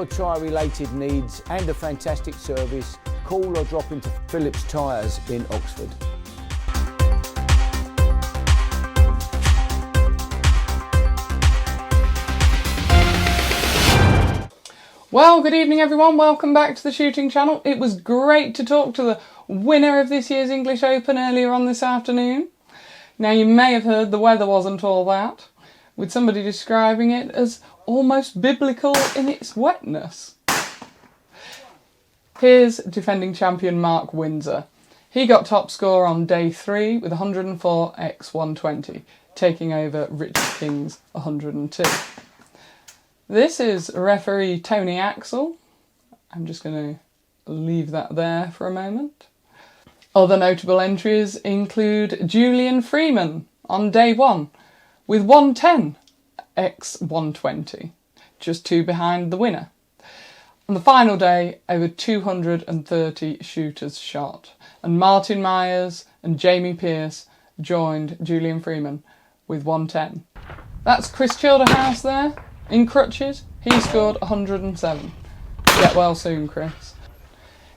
your tyre related needs and a fantastic service, call or drop into Phillips Tyres in Oxford. Well, good evening everyone, welcome back to the shooting channel. It was great to talk to the winner of this year's English Open earlier on this afternoon. Now you may have heard the weather wasn't all that, with somebody describing it as almost biblical in its wetness. Here's defending champion Mark Windsor. He got top score on day 3 with 104x120, taking over Richard King's 102. This is referee Tony Axel. I'm just going to leave that there for a moment. Other notable entries include Julian Freeman on day 1 with 110x120, just 2 behind the winner. On the final day, over 230 shooters shot, and Martin Myers and Jamie Pearce joined Julian Freeman with 110. That's Chris Childerhouse there. In crutches, he scored 107. Get well soon, Chris.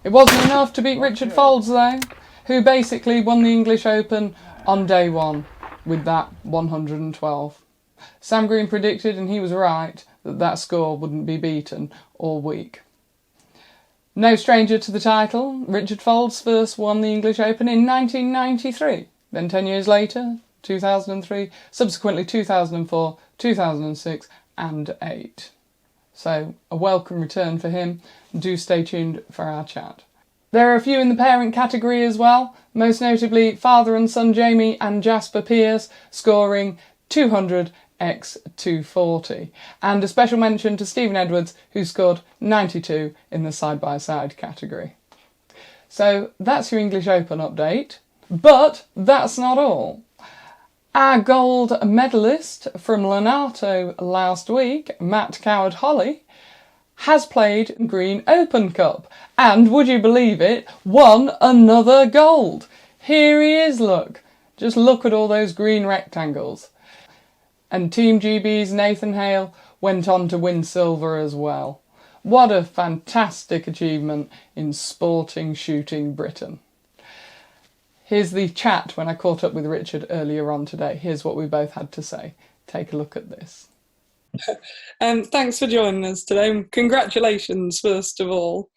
It wasn't enough to beat Richard Faulds, though, who basically won the English Open on day 1 with that 112. Sam Green predicted, and he was right, that that score wouldn't be beaten all week. No stranger to the title, Richard Faulds first won the English Open in 1993. Then 10 years later, 2003, subsequently 2004, 2006, and 8. So a welcome return for him. Do stay tuned for our chat. There are a few in the parent category as well, most notably father and son Jamie and Jasper Pearce scoring 200x240, and a special mention to Stephen Edwards, who scored 92 in the side-by-side category. So that's your English Open update, but that's not all. Our gold medalist from Lenato last week, Matt Coward-Holly, has played Green Open Cup and, would you believe it, won another gold. Here he is, look. Just look at all those green rectangles. And Team GB's Nathan Hale went on to win silver as well. What a fantastic achievement in sporting shooting Britain. Here's the chat when I caught up with Richard earlier on today. Here's what we both had to say. Take a look at this. Thanks for joining us today. Congratulations, first of all.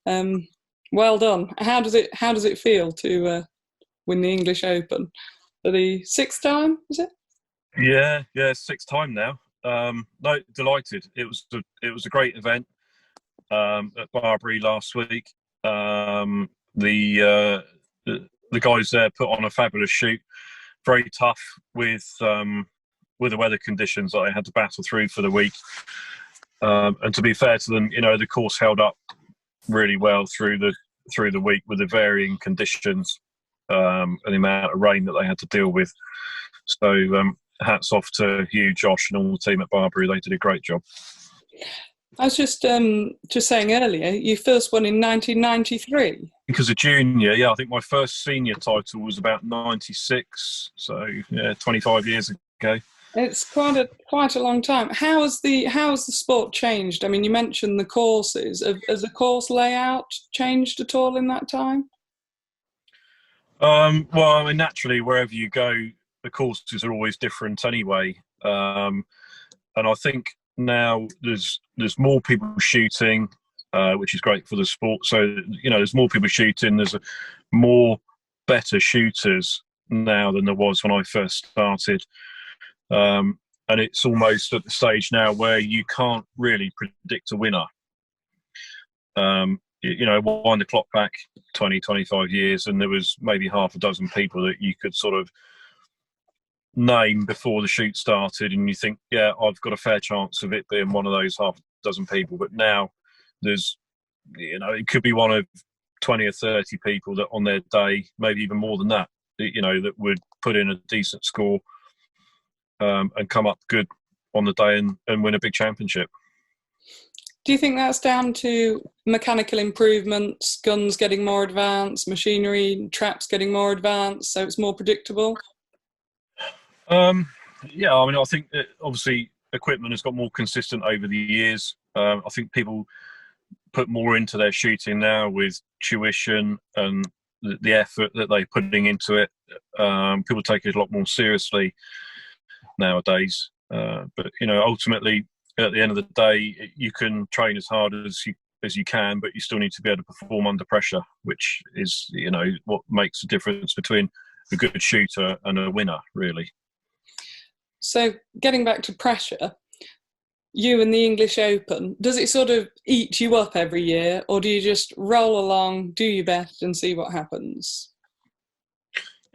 Well done. How does it feel to win the English Open for the 6th time? Is it? Yeah, 6th time now. No, delighted. It was a great event at Barbary last week. The guys there put on a fabulous shoot. Very tough with the weather conditions that I had to battle through for the week. And to be fair to them, the course held up really well through the week with the varying conditions and the amount of rain that they had to deal with. So hats off to Hugh, Josh, and all the team at Barbary. They did a great job. I was just saying earlier, you first won in 1993. As a junior, I think my first senior title was about 96, so 25 years ago. It's quite a long time. How has the sport changed? I mean, you mentioned the courses. Has the course layout changed at all in that time? Well, I mean, naturally, wherever you go, the courses are always different anyway. And I think now there's more people shooting, which is great for the sport. So, there's more people shooting. There's more better shooters now than there was when I first started. And it's almost at the stage now where you can't really predict a winner. Wind the clock back 20, 25 years, and there was maybe half a dozen people that you could sort of name before the shoot started, and you think, yeah, I've got a fair chance of it being one of those half a dozen people. But now there's, it could be one of 20 or 30 people that on their day, maybe even more than that, that would put in a decent score and come up good on the day and win a big championship. Do you think that's down to mechanical improvements, guns getting more advanced, machinery, traps getting more advanced, so it's more predictable? Yeah, I mean, I think that obviously equipment has got more consistent over the years. I think people put more into their shooting now with tuition and the effort that they're putting into it. People take it a lot more seriously nowadays. But ultimately, at the end of the day, you can train as hard as you can, but you still need to be able to perform under pressure, which is what makes the difference between a good shooter and a winner, really. So getting back to pressure, you and the English Open, does it sort of eat you up every year, or do you just roll along, do your best and see what happens?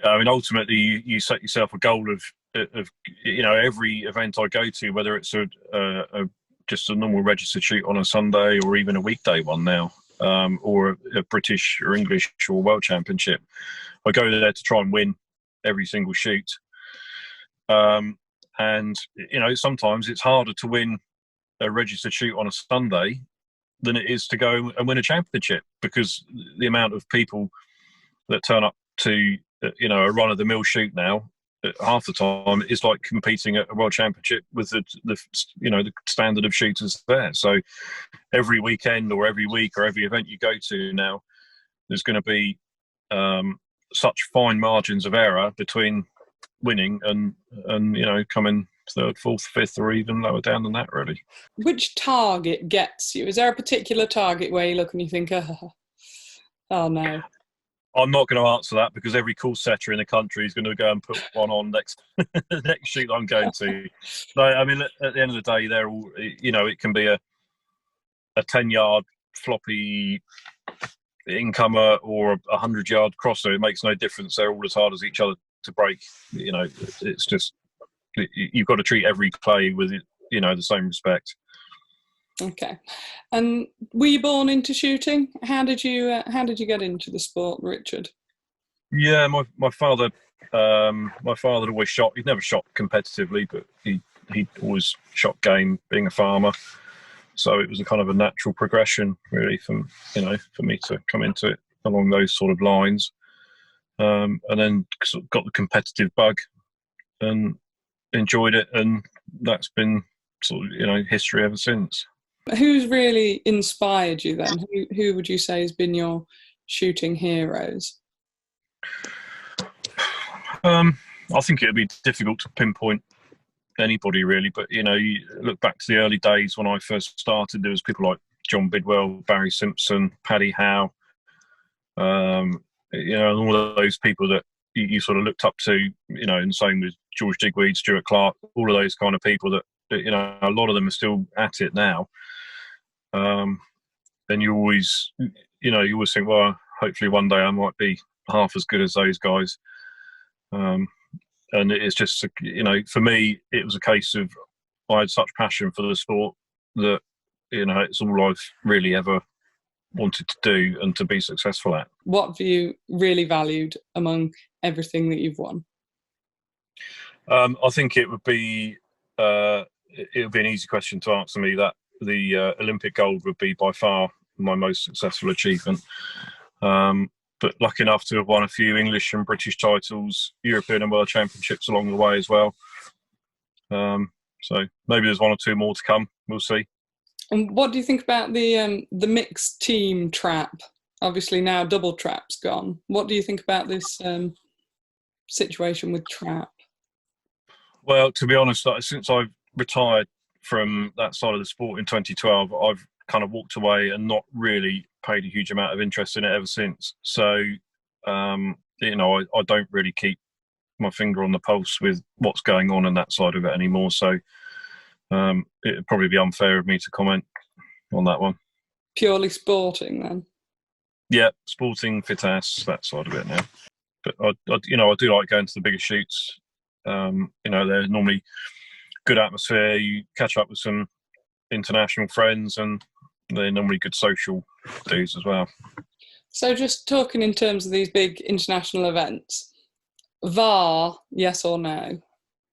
I mean, ultimately, you set yourself a goal of every event I go to, whether it's just a normal registered shoot on a Sunday or even a weekday one now, or a British or English or World Championship. I go there to try and win every single shoot. And sometimes it's harder to win a registered shoot on a Sunday than it is to go and win a championship, because the amount of people that turn up to a run-of-the-mill shoot now, half the time is like competing at a world championship with the standard of shooters there. So every weekend or every week or every event you go to now, there's going to be such fine margins of error between winning and coming third, fourth, fifth, or even lower down than that, really. Which target gets you? Is there a particular target where you look and you think, oh no? I'm not going to answer that, because every course setter in the country is going to go and put one on next next shoot I'm going to. No, I mean, at the end of the day, they're all, it can be a 10-yard floppy incomer or a 100-yard crosser. It makes no difference. They're all as hard as each other to break. It's just, you've got to treat every play with the same respect. Okay. And were you born into shooting? How did you get into the sport, Richard? Yeah, my father always shot. He'd never shot competitively, but he always shot game, being a farmer. So it was a kind of a natural progression, really, for me to come into it along those sort of lines. And then sort of got the competitive bug and enjoyed it, and that's been sort of history ever since. Who's really inspired you then? Who would you say has been your shooting heroes? I think it would be difficult to pinpoint anybody, really, but you look back to the early days when I first started. There was people like John Bidwell, Barry Simpson, Paddy Howe, and all of those people that you sort of looked up to, and same with George Digweed, Stuart Clark, all of those kind of people that a lot of them are still at it now. And you always think, well, hopefully one day I might be half as good as those guys. And it's just, for me, it was a case of, I had such passion for the sport that, it's all I've really ever wanted to do and to be successful at. What have you really valued among everything that you've won? I think it would be an easy question to answer me. That the Olympic gold would be by far my most successful achievement. But lucky enough to have won a few English and British titles, European and World Championships along the way as well. So maybe there's one or two more to come. We'll see. And what do you think about the mixed team trap? Obviously now double trap's gone. What do you think about this situation with trap? Well, to be honest, since I've retired from that side of the sport in 2012, I've kind of walked away and not really paid a huge amount of interest in it ever since. So, I don't really keep my finger on the pulse with what's going on that side of it anymore. So, it'd probably be unfair of me to comment on that one. Purely sporting, then? Yeah, sporting, fitness, that side of it now. But I do like going to the bigger shoots. They're normally good atmosphere. You catch up with some international friends, and they're normally good social dudes as well. So just talking in terms of these big international events, VAR, yes or no?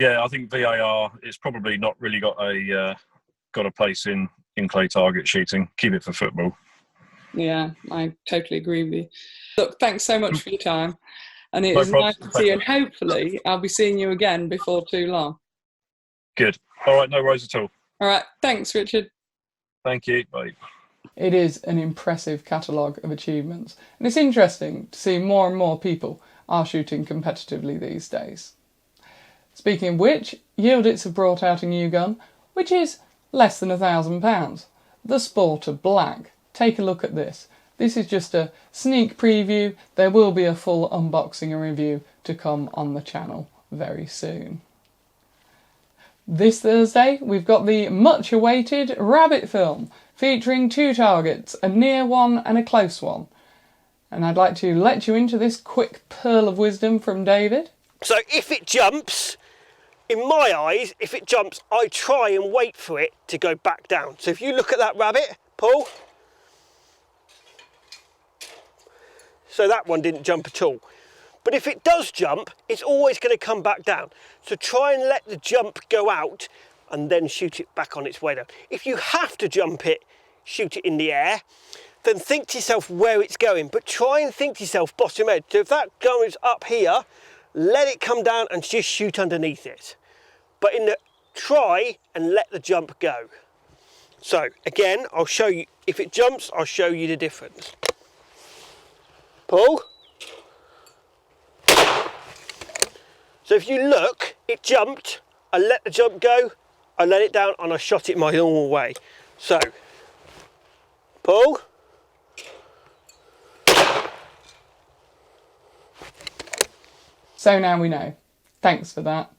Yeah, I think VAR is probably not really got a place in clay target shooting. Keep it for football. Yeah, I totally agree with you. Look, thanks so much for your time. And it was problem. nice to see you, and hopefully I'll be seeing you again before too long. Good. All right, no worries at all. All right, thanks, Richard. Thank you. Bye. It is an impressive catalogue of achievements, and it's interesting to see more and more people are shooting competitively these days. Speaking of which, Yieldits have brought out a new gun, which is less than £1,000. The Sporter Black. Take a look at this. This is just a sneak preview. There will be a full unboxing and review to come on the channel very soon. This Thursday, we've got the much-awaited Rabbit film, featuring 2 targets, a near one and a close one. And I'd like to let you into this quick pearl of wisdom from David. So if it jumps, in my eyes, if it jumps, I try and wait for it to go back down. So if you look at that rabbit, Paul, so that one didn't jump at all. But if it does jump, it's always going to come back down. So try and let the jump go out and then shoot it back on its way down. If you have to jump it, shoot it in the air, then think to yourself where it's going, but try and think to yourself bottom edge. So if that goes up here, let it come down and just shoot underneath it. But try and let the jump go. So again, I'll show you, if it jumps, I'll show you the difference. Paul? So if you look, it jumped, I let the jump go, I let it down and I shot it my normal way. So, Paul. So now we know. Thanks for that.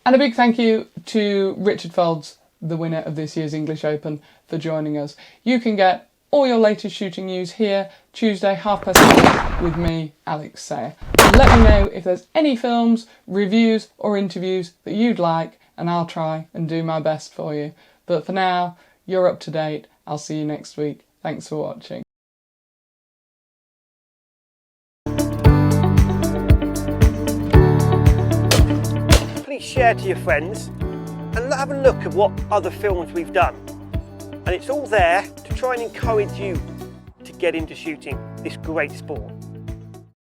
And a big thank you to Richard Faulds, the winner of this year's English Open, for joining us. You can get all your latest shooting news here, Tuesday, 6:30 with me, Alex Sayer. Let me know if there's any films, reviews or interviews that you'd like, and I'll try and do my best for you. But for now, you're up to date. I'll see you next week. Thanks for watching. Please share to your friends and have a look at what other films we've done. And it's all there to try and encourage you to get into shooting this great sport.